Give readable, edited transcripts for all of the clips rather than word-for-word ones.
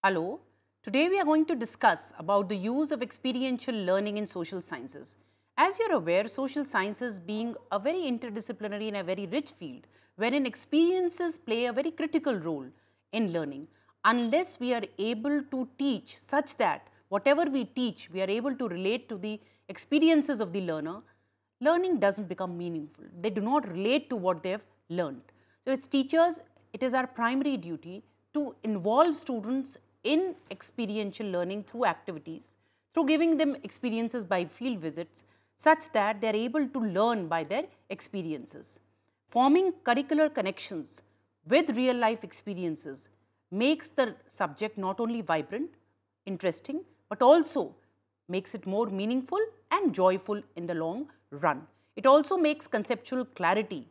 Hello, today we are going to discuss about the use of experiential learning in social sciences. As you are aware, social sciences being a very interdisciplinary and a very rich field, wherein experiences play a very critical role in learning. Unless we are able to teach such that whatever we teach, we are able to relate to the experiences of the learner, learning doesn't become meaningful. They do not relate to what they have learned. So, as teachers, it is our primary duty to involve students in experiential learning through activities, through giving them experiences by field visits, such that they are able to learn by their experiences. Forming curricular connections with real life experiences makes the subject not only vibrant, interesting, but also makes it more meaningful and joyful in the long run. It also makes conceptual clarity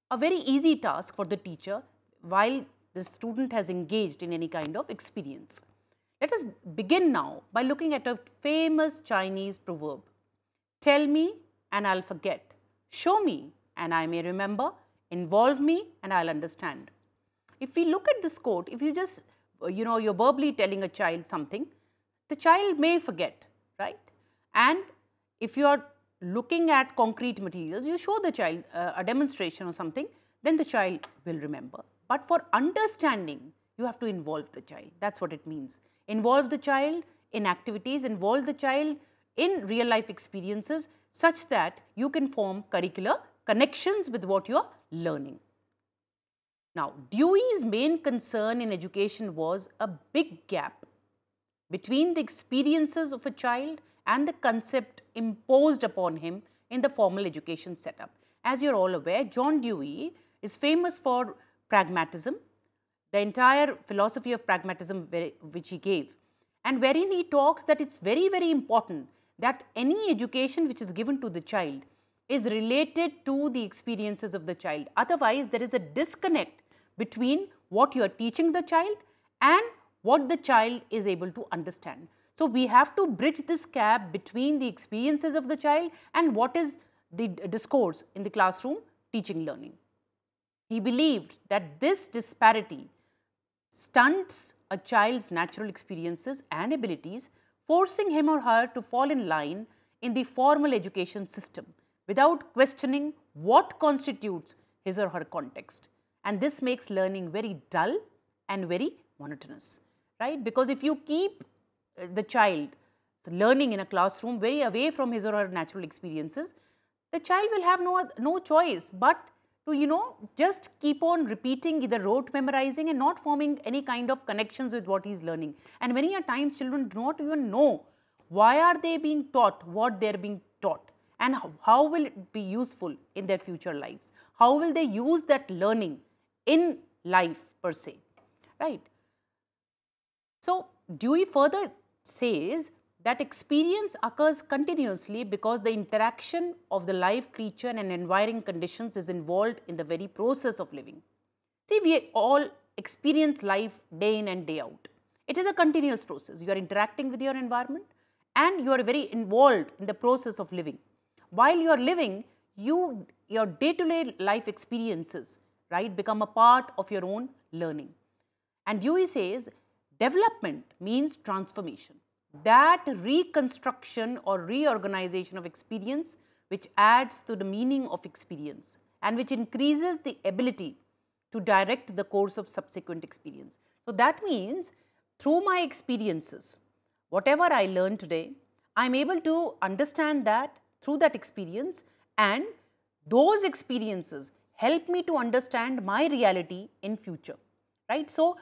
a very easy task for the teacher while the student has engaged in any kind of experience. Let us begin now by looking at a famous Chinese proverb. Tell me and I'll forget. Show me and I may remember. Involve me and I'll understand. If we look at this quote, if you just, you're verbally telling a child something, the child may forget, right? And if you are looking at concrete materials, you show the child a demonstration or something, then the child will remember. But for understanding, you have to involve the child. That's what it means. Involve the child in activities, involve the child in real life experiences such that you can form curricular connections with what you are learning. Now, Dewey's main concern in education was a big gap between the experiences of a child and the concept imposed upon him in the formal education setup. As you are all aware, John Dewey is famous for pragmatism, the entire philosophy of pragmatism which he gave, and wherein he talks that it's very, very important that any education which is given to the child is related to the experiences of the child. Otherwise, there is a disconnect between what you are teaching the child and what the child is able to understand. So, we have to bridge this gap between the experiences of the child and what is the discourse in the classroom teaching learning. He believed that this disparity stunts a child's natural experiences and abilities, forcing him or her to fall in line in the formal education system without questioning what constitutes his or her context. And this makes learning very dull and very monotonous, right? Because if you keep the child learning in a classroom very away from his or her natural experiences, the child will have no choice but to, just keep on repeating, either rote memorizing and not forming any kind of connections with what he is learning. And many a times children do not even know why are they being taught what they are being taught and how will it be useful in their future lives. How will they use that learning in life per se, right? So, Dewey further says that experience occurs continuously because the interaction of the live creature and environment conditions is involved in the very process of living. See, we all experience life day in and day out. It is a continuous process. You are interacting with your environment and you are very involved in the process of living. While you are living, your day-to-day life experiences, right, become a part of your own learning. And Dewey says, development means transformation. That reconstruction or reorganization of experience which adds to the meaning of experience and which increases the ability to direct the course of subsequent experience. So, that means through my experiences, whatever I learn today, I am able to understand that through that experience, and those experiences help me to understand my reality in future, right. So,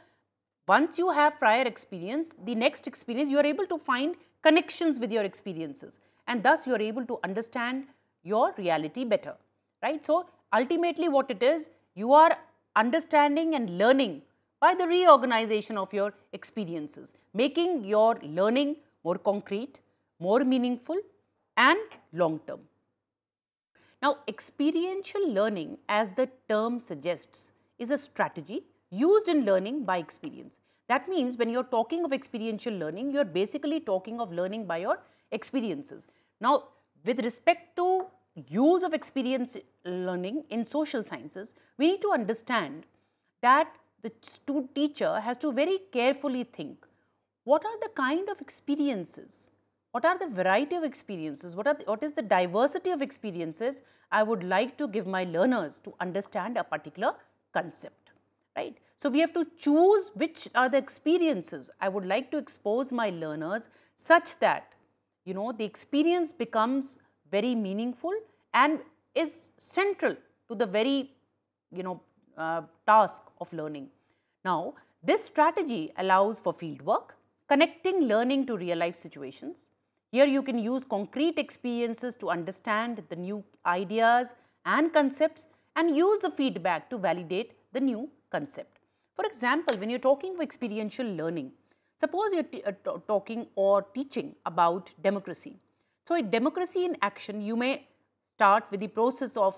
once you have prior experience, the next experience you are able to find connections with your experiences and thus you are able to understand your reality better, right. So, ultimately what it is, you are understanding and learning by the reorganization of your experiences, making your learning more concrete, more meaningful and long term. Now, experiential learning, as the term suggests, is a strategy used in learning by experience. That means when you are talking of experiential learning, you are basically talking of learning by your experiences. Now, with respect to use of experience learning in social sciences, we need to understand that the teacher has to very carefully think what are the kind of experiences, what are the variety of experiences, what is the diversity of experiences I would like to give my learners to understand a particular concept, right? So, we have to choose which are the experiences I would like to expose my learners such that, the experience becomes very meaningful and is central to the very, task of learning. Now, this strategy allows for field work, connecting learning to real life situations. Here you can use concrete experiences to understand the new ideas and concepts and use the feedback to validate the new concept. For example, when you're talking of experiential learning, suppose you're talking or teaching about democracy. So, in democracy in action, you may start with the process of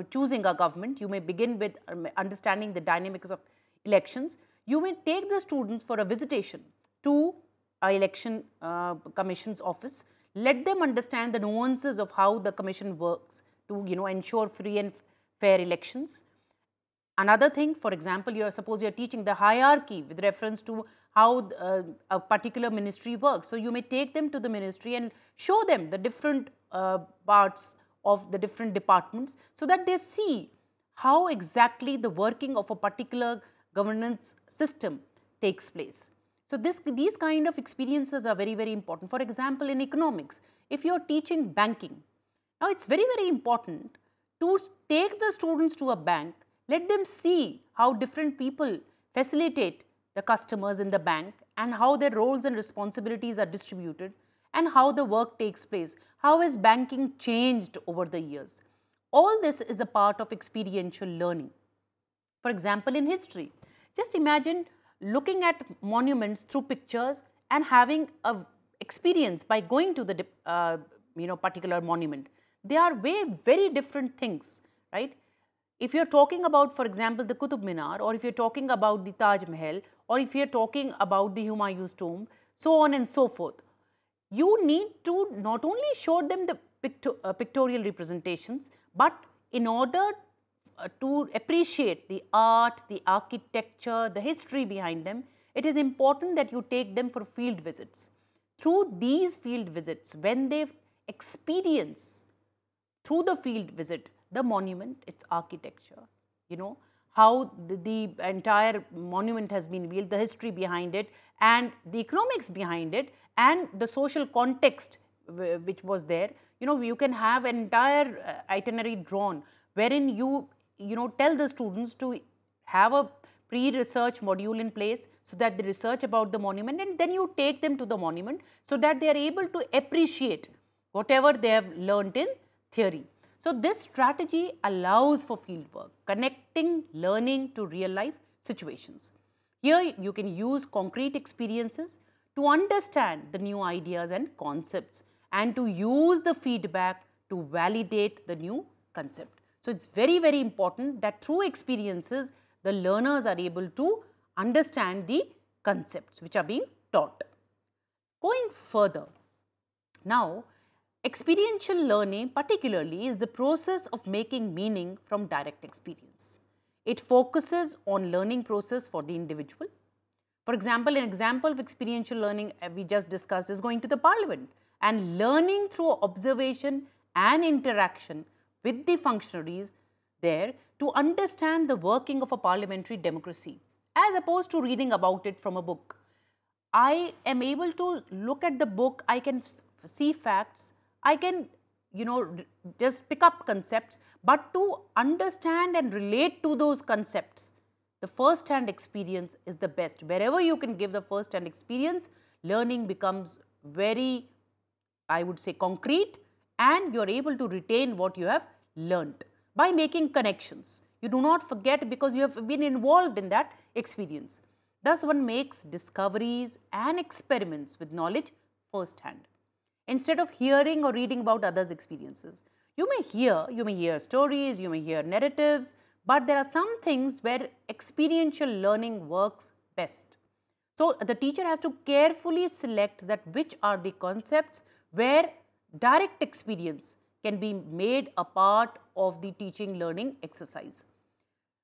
choosing a government. You may begin with understanding the dynamics of elections. You may take the students for a visitation to a election commission's office. Let them understand the nuances of how the commission works to ensure free and fair elections. Another thing, for example, suppose you're teaching the hierarchy with reference to how a particular ministry works. So, you may take them to the ministry and show them the different parts of the different departments so that they see how exactly the working of a particular governance system takes place. So, these kind of experiences are very, very important. For example, in economics, if you are teaching banking, now it is very, very important to take the students to a bank, let them see how different people facilitate the customers in the bank and how their roles and responsibilities are distributed and how the work takes place. How has banking changed over the years? All this is a part of experiential learning. For example, in history, just imagine looking at monuments through pictures and having an experience by going to the particular monument. They are very different things, right? If you are talking about, for example, the Qutub Minar, or if you are talking about the Taj Mahal, or if you are talking about the Humayun's tomb, so on and so forth, you need to not only show them the pictorial representations, but in order to appreciate the art, the architecture, the history behind them, it is important that you take them for field visits. Through these field visits, when they experience through the field visit the monument, its architecture, how the entire monument has been built, the history behind it and the economics behind it and the social context which was there, you can have an entire itinerary drawn wherein you tell the students to have a pre-research module in place so that they research about the monument and then you take them to the monument so that they are able to appreciate whatever they have learnt in theory. So, this strategy allows for field work, connecting learning to real life situations. Here you can use concrete experiences to understand the new ideas and concepts and to use the feedback to validate the new concept. So, it is very important that through experiences the learners are able to understand the concepts which are being taught. Going further, now experiential learning particularly is the process of making meaning from direct experience. It focuses on learning process for the individual. For example, an example of experiential learning we just discussed is going to the parliament and learning through observation and interaction with the functionaries there to understand the working of a parliamentary democracy as opposed to reading about it from a book. I am able to look at the book, I can see facts, I can just pick up concepts, but to understand and relate to those concepts, the first hand experience is the best. Wherever you can give the first hand experience, learning becomes very, I would say, concrete and you are able to retain what you have learnt by making connections. You do not forget because you have been involved in that experience. Thus, one makes discoveries and experiments with knowledge first hand. Instead of hearing or reading about others' experiences, you may hear stories, you may hear narratives, but there are some things where experiential learning works best. So, the teacher has to carefully select that which are the concepts where direct experience can be made a part of the teaching learning exercise.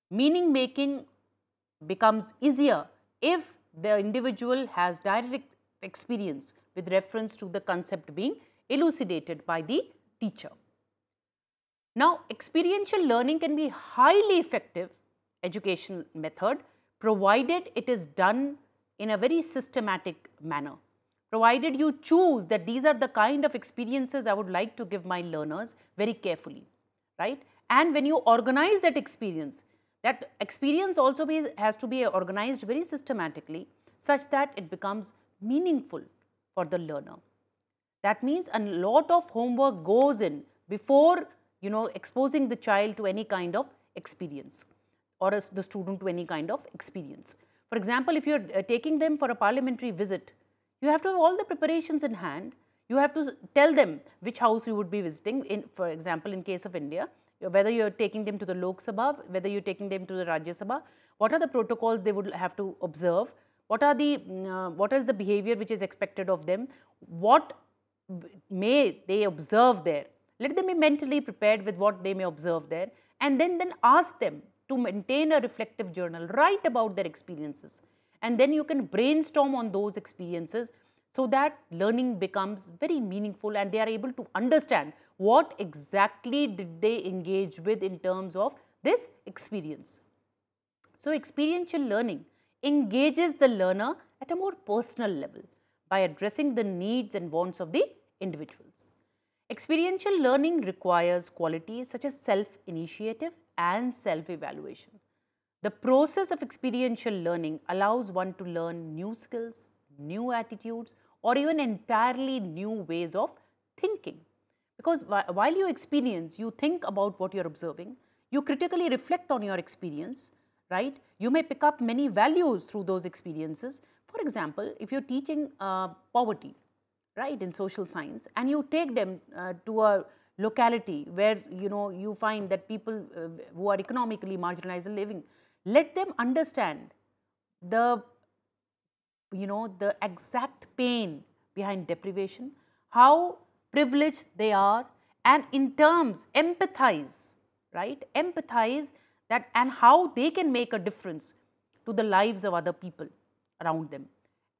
Meaning making becomes easier if the individual has direct experience with reference to the concept being elucidated by the teacher. Now, experiential learning can be highly effective educational method provided it is done in a very systematic manner. Provided you choose that these are the kind of experiences I would like to give my learners very carefully, right? And when you organize that experience also has to be organized very systematically such that it becomes meaningful for the learner. That means a lot of homework goes in before exposing the child to any kind of experience or the student to any kind of experience. For example, if you are taking them for a parliamentary visit, you have to have all the preparations in hand. You have to tell them which house you would be visiting. For example, in case of India, whether you are taking them to the Lok Sabha, whether you are taking them to the Rajya Sabha, what are the protocols they would have to observe, what is the behavior which is expected of them, what may they observe there. Let them be mentally prepared with what they may observe there, and then ask them to maintain a reflective journal, write about their experiences, and then you can brainstorm on those experiences so that learning becomes very meaningful and they are able to understand what exactly did they engage with in terms of this experience. So, experiential learning engages the learner at a more personal level by addressing the needs and wants of the individuals. Experiential learning requires qualities such as self-initiative and self-evaluation. The process of experiential learning allows one to learn new skills, new attitudes, or even entirely new ways of thinking. Because while you experience, you think about what you're observing, you critically reflect on your experience, right? You may pick up many values through those experiences. For example, if you're teaching poverty, right, in social science, and you take them to a locality where you find that people who are economically marginalized are living, let them understand the exact pain behind deprivation, how privileged they are, and in terms empathize, right? Empathize that and how they can make a difference to the lives of other people around them,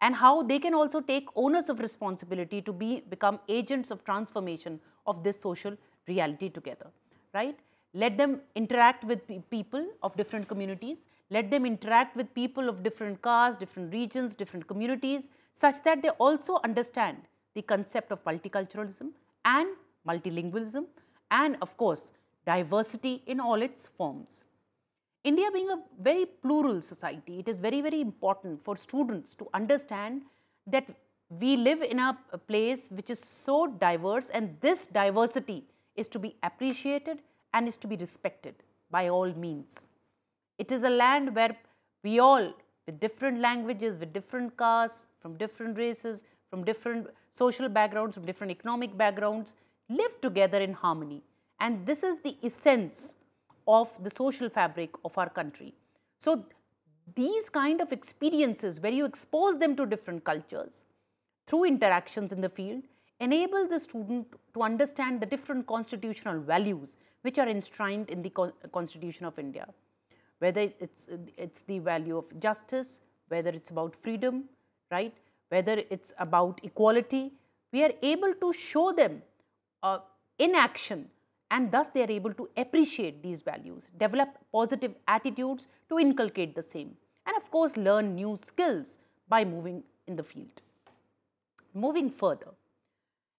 and how they can also take onus of responsibility to become agents of transformation of this social reality together, right? Let them interact with people of different communities, let them interact with people of different castes, different regions, different communities, such that they also understand the concept of multiculturalism and multilingualism and, of course, diversity in all its forms. India being a very plural society, it is very, very important for students to understand that we live in a place which is so diverse, and this diversity is to be appreciated and is to be respected by all means. It is a land where we all, with different languages, with different castes, from different races, from different social backgrounds, from different economic backgrounds, live together in harmony. And this is the essence of the social fabric of our country. So, these kind of experiences where you expose them to different cultures through interactions in the field enable the student to understand the different constitutional values which are enshrined in the Constitution of India. Whether it's the value of justice, whether it's about freedom, right? Whether it's about equality, we are able to show them in action, and thus they are able to appreciate these values, develop positive attitudes to inculcate the same, and of course learn new skills by moving in the field. Moving further,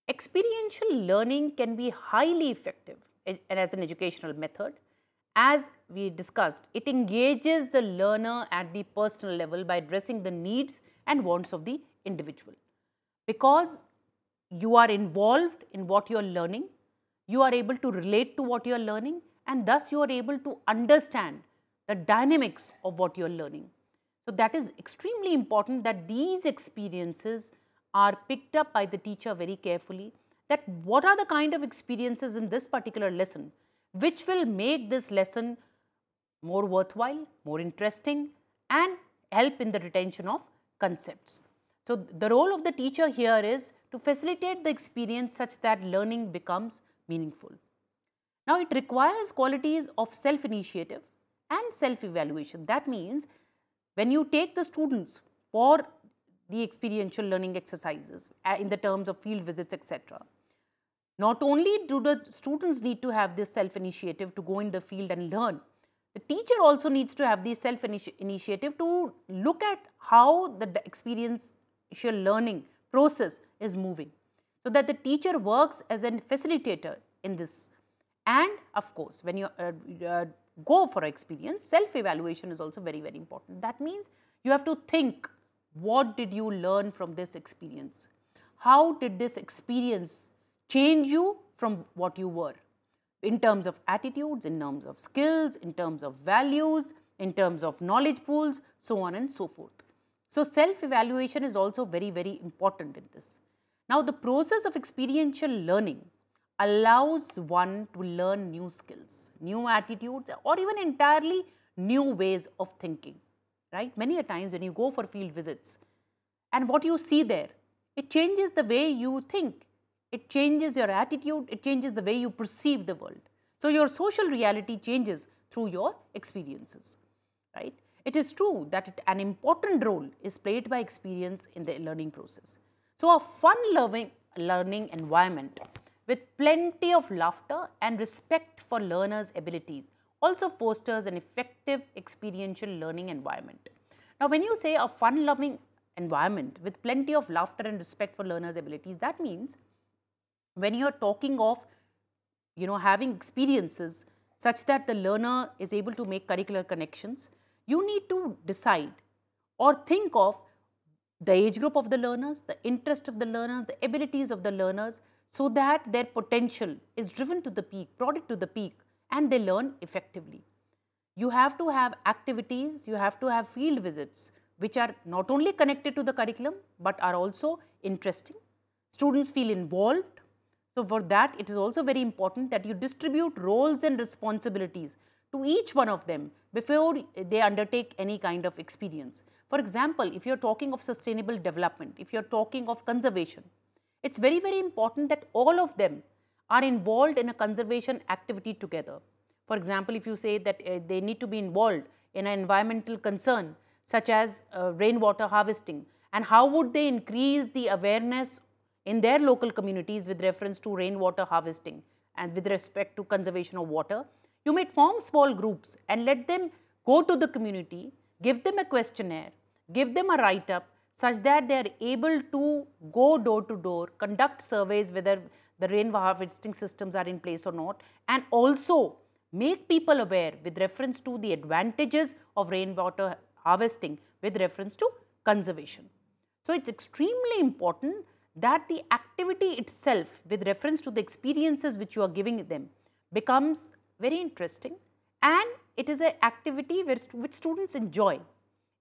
experiential learning can be highly effective as an educational method. As we discussed, it engages the learner at the personal level by addressing the needs and wants of the individual. Because you are involved in what you are learning, you are able to relate to what you are learning, and thus you are able to understand the dynamics of what you are learning. So, that is extremely important that these experiences are picked up by the teacher very carefully, that what are the kind of experiences in this particular lesson which will make this lesson more worthwhile, more interesting, and help in the retention of concepts. So, the role of the teacher here is to facilitate the experience such that learning becomes meaningful. Now, it requires qualities of self-initiative and self-evaluation. That means when you take the students for the experiential learning exercises in the terms of field visits, etc. Not only do the students need to have this self-initiative to go in the field and learn, the teacher also needs to have the self-initiative to look at how the experiential learning process is moving, so that the teacher works as a facilitator in this. And of course, when you go for experience, self-evaluation is also very, very important. That means you have to think, what did you learn from this experience? How did this experience change you from what you were, in terms of attitudes, in terms of skills, in terms of values, in terms of knowledge pools, so on and so forth. So self-evaluation is also very, very important in this. Now, the process of experiential learning allows one to learn new skills, new attitudes, or even entirely new ways of thinking, right? Many a times when you go for field visits and what you see there, it changes the way you think. It changes your attitude, it changes the way you perceive the world. So your social reality changes through your experiences, right? It is true that an important role is played by experience in the learning process. So a fun-loving learning environment with plenty of laughter and respect for learners' abilities also fosters an effective experiential learning environment. Now, when you say a fun-loving environment with plenty of laughter and respect for learners' abilities, that means when you are talking of, having experiences such that the learner is able to make curricular connections, you need to decide or think of the age group of the learners, the interest of the learners, the abilities of the learners, so that their potential is driven to the peak, brought it to the peak, and they learn effectively. You have to have activities, you have to have field visits, which are not only connected to the curriculum, but are also interesting. Students feel involved. So for that, it is also very important that you distribute roles and responsibilities to each one of them before they undertake any kind of experience. For example, if you're talking of sustainable development, if you're talking of conservation, it's very, very important that all of them are involved in a conservation activity together. For example, if you say that they need to be involved in an environmental concern, such as rainwater harvesting, and how would they increase the awareness in their local communities with reference to rainwater harvesting and with respect to conservation of water, you might form small groups and let them go to the community, give them a questionnaire, give them a write-up, such that they are able to go door to door, conduct surveys whether the rainwater harvesting systems are in place or not, and also make people aware with reference to the advantages of rainwater harvesting with reference to conservation. So it's extremely important that the activity itself with reference to the experiences which you are giving them becomes very interesting, and it is an activity which students enjoy.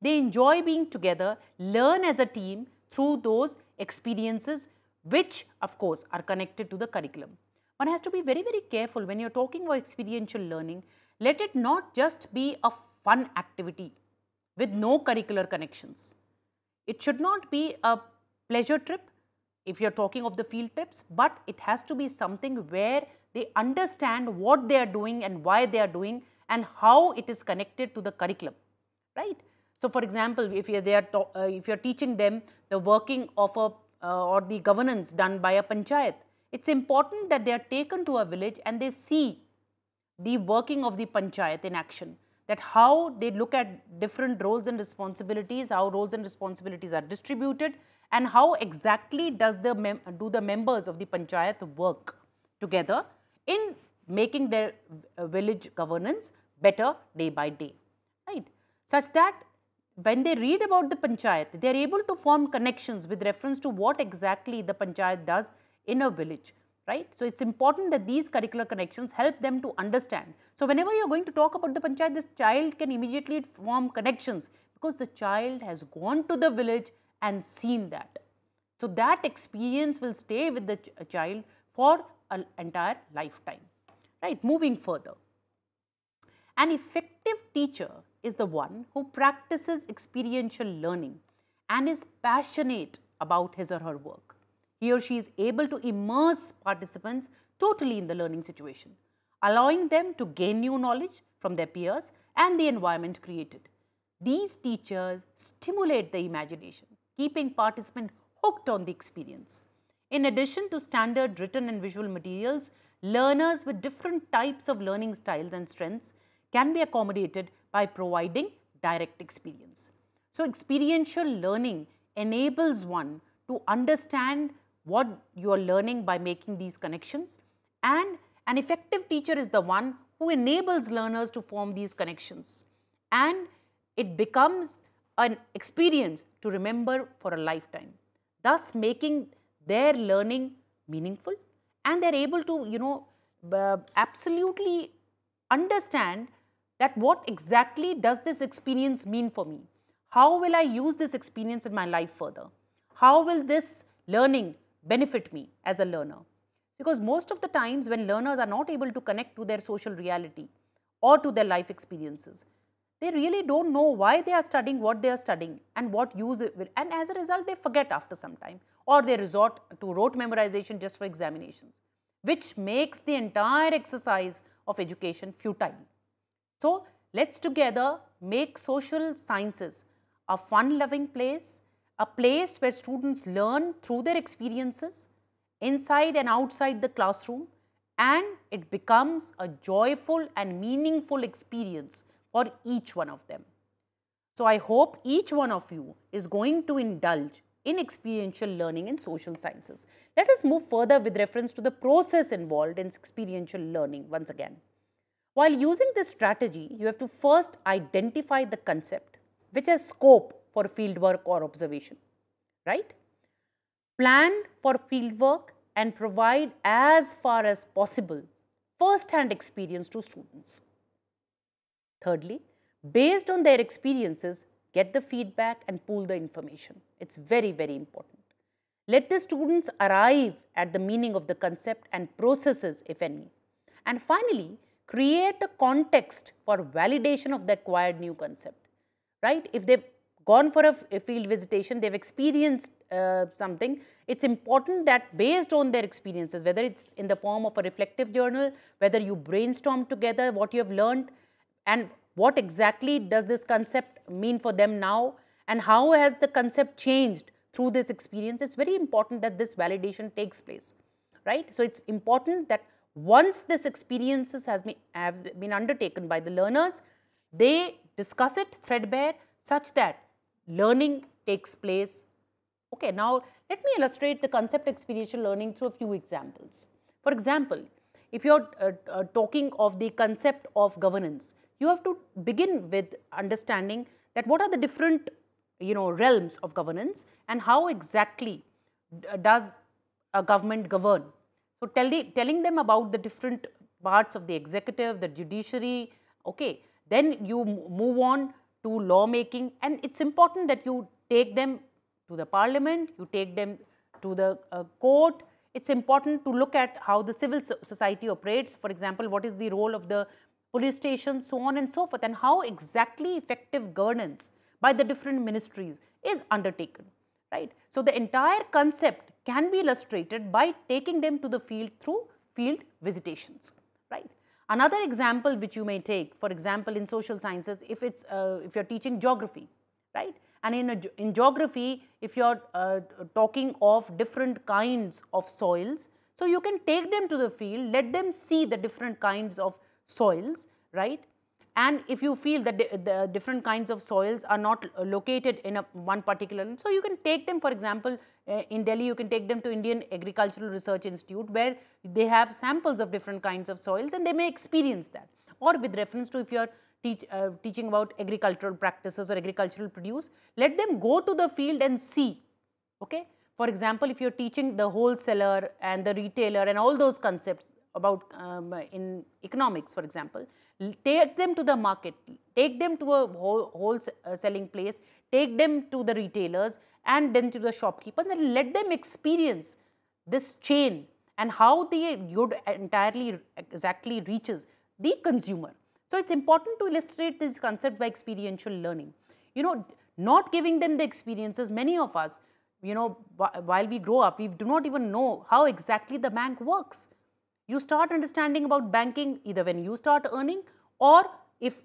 They enjoy being together, learn as a team through those experiences which of course are connected to the curriculum. One has to be very, very careful when you're talking about experiential learning. Let it not just be a fun activity with no curricular connections. It should not be a pleasure trip if you're talking of the field trips, but it has to be something where they understand what they are doing and why they are doing and how it is connected to the curriculum, right? So, for example, if you're teaching them the working of or the governance done by a panchayat, it's important that they are taken to a village and they see the working of the panchayat in action, that how they look at different roles and responsibilities, how roles and responsibilities are distributed, and how exactly do the members of the panchayat work together in making their village governance better day by day, right? Such that when they read about the panchayat, they are able to form connections with reference to what exactly the panchayat does in a village, right? So it's important that these curricular connections help them to understand. So whenever you're going to talk about the panchayat, this child can immediately form connections because the child has gone to the village and seen that. So that experience will stay with the child for an entire lifetime, right? Moving further. An effective teacher is the one who practices experiential learning and is passionate about his or her work. He or she is able to immerse participants totally in the learning situation, allowing them to gain new knowledge from their peers and the environment created. These teachers stimulate the imagination, keeping participants hooked on the experience. In addition to standard written and visual materials, learners with different types of learning styles and strengths can be accommodated by providing direct experience. So, experiential learning enables one to understand what you are learning by making these connections, and an effective teacher is the one who enables learners to form these connections, and it becomes an experience to remember for a lifetime, thus making their learning meaningful, and they're able to absolutely understand that what exactly does this experience mean for me? How will I use this experience in my life further? How will this learning benefit me as a learner? Because most of the times when learners are not able to connect to their social reality or to their life experiences, they really don't know why they are studying what they are studying and what use it will, and as a result they forget after some time, or they resort to rote memorization just for examinations, which makes the entire exercise of education futile. So, let's together make social sciences a fun-loving place, a place where students learn through their experiences inside and outside the classroom, and it becomes a joyful and meaningful experience for each one of them. So, I hope each one of you is going to indulge in experiential learning in social sciences. Let us move further with reference to the process involved in experiential learning once again. While using this strategy, you have to first identify the concept which has scope for fieldwork or observation, right? Plan for fieldwork and provide as far as possible first-hand experience to students. Thirdly, based on their experiences, get the feedback and pool the information. It's very, very important. Let the students arrive at the meaning of the concept and processes, if any. And finally, create a context for validation of the acquired new concept, right? If they've gone for a field visitation, they've experienced something, it's important that based on their experiences, whether it's in the form of a reflective journal, whether you brainstorm together what you have learned and what exactly does this concept mean for them now, and how has the concept changed through this experience, it's very important that this validation takes place, right? So, it's important that once this experiences have been undertaken by the learners, they discuss it threadbare such that learning takes place. Okay, now let me illustrate the concept experiential learning through a few examples. For example, if you're talking of the concept of governance, you have to begin with understanding that what are the different realms of governance and how exactly does a government govern. So, telling them about the different parts of the executive, the judiciary, okay, then you move on to lawmaking, and it's important that you take them to the parliament, you take them to the court. It's important to look at how the civil society operates, for example, what is the role of the police station, so on and so forth, and how exactly effective governance by the different ministries is undertaken, right? So, the entire concept can be illustrated by taking them to the field through field visitations, right? Another example which you may take, for example, in social sciences, if you're teaching geography, right? And in geography, if you're talking of different kinds of soils, so you can take them to the field, let them see the different kinds of soils, right? And if you feel that the different kinds of soils are not located in one particular, so you can take them, for example, in Delhi, you can take them to Indian Agricultural Research Institute, where they have samples of different kinds of soils and they may experience that. Or with reference to if you are teaching about agricultural practices or agricultural produce, let them go to the field and see, okay? For example, if you are teaching the wholesaler and the retailer and all those concepts about in economics, for example, take them to the market, take them to a wholesaling place, take them to the retailers and then to the shopkeepers, and let them experience this chain and how the good entirely exactly reaches the consumer. So, it's important to illustrate this concept by experiential learning. Not giving them the experiences, many of us, while we grow up, we do not even know how exactly the bank works. You start understanding about banking either when you start earning, or if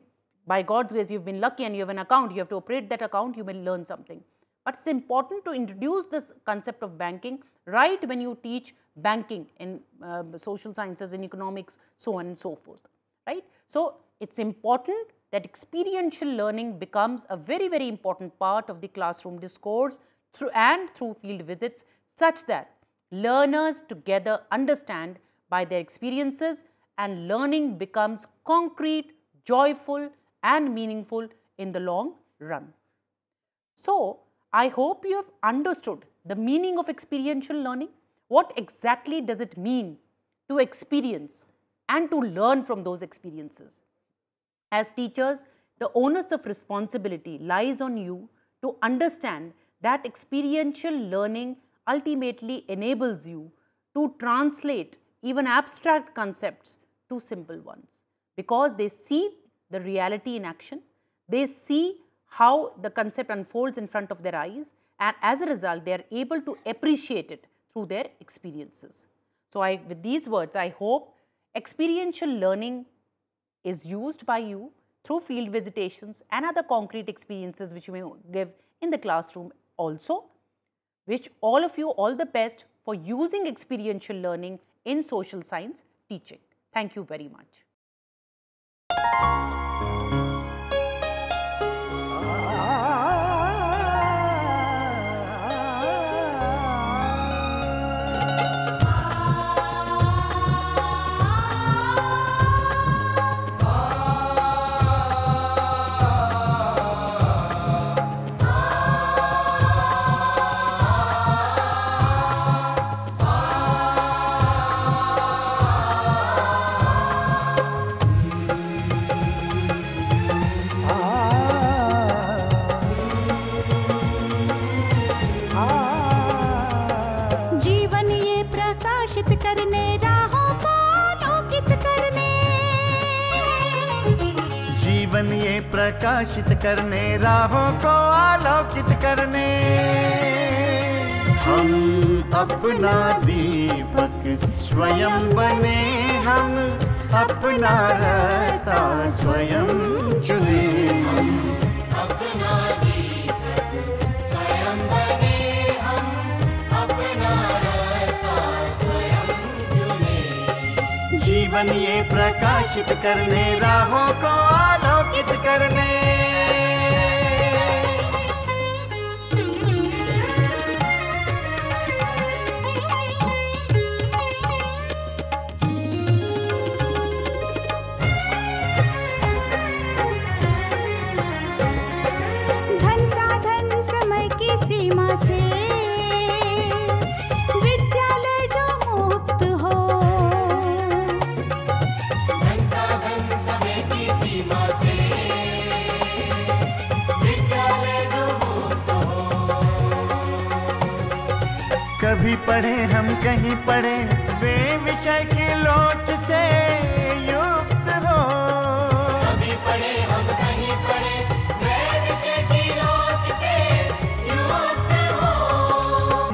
By God's grace, you've been lucky and you have an account, you have to operate that account, you may learn something. But it's important to introduce this concept of banking right when you teach banking in social sciences, in economics, so on and so forth, right? So it's important that experiential learning becomes a very, very important part of the classroom discourse through field visits, such that learners together understand by their experiences and learning becomes concrete, joyful and meaningful in the long run. So, I hope you have understood the meaning of experiential learning. What exactly does it mean to experience and to learn from those experiences? As teachers, the onus of responsibility lies on you to understand that experiential learning ultimately enables you to translate even abstract concepts to simple ones, because they see the reality in action, they see how the concept unfolds in front of their eyes, and as a result, they are able to appreciate it through their experiences. So, with these words, I hope experiential learning is used by you through field visitations and other concrete experiences which you may give in the classroom also. Wish all of you all the best for using experiential learning in social science teaching. Thank you very much. प्रकाशित करने राहों को आलोकित करने, हम अपना दीपक स्वयं बने, हम अपना रास्ता स्वयं चुने। हम अपना दीपक स्वयं बने, हम अपना रास्ता स्वयं चुने। जीवन ये प्रकाशित करने राहों को आलोकित करने। धन साधन समय की सीमा से विद्यालय जो मुक्त हो, धन साधन समय की सीमा से विद्यालय जो मुक्त हो। कभी पढ़े हम कहीं पढ़े वे विषय की लोच से युक्त हो, कभी पढ़े हम कहीं पढ़े वे विषय की लोच से युक्त हो।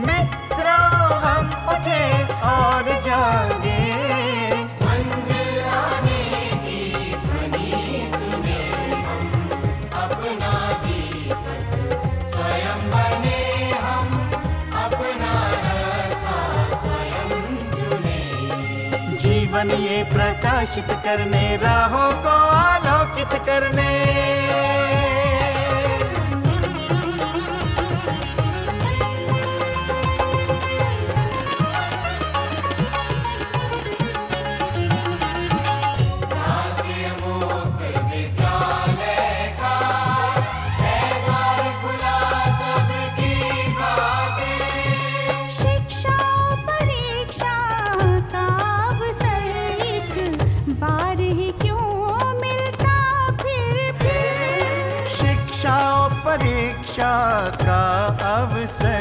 मित्रों हम उठे और जागे, मंजिल आने की ध्वनि सुने, हम अपना दीपक स्वयं बने, हम अपना रास्ता स्वयं चुने। जीवन ये प्रकाशित करने राहों को आलोकित करने। राष्ट्रीय मुक्त विद्यालय का है द्वार खुला सबकी खातिर। शिक्षा परीक्षा का अवसर एक बार ही क्यों मिलता फिर। शिक्षा और परीक्षा का अवसर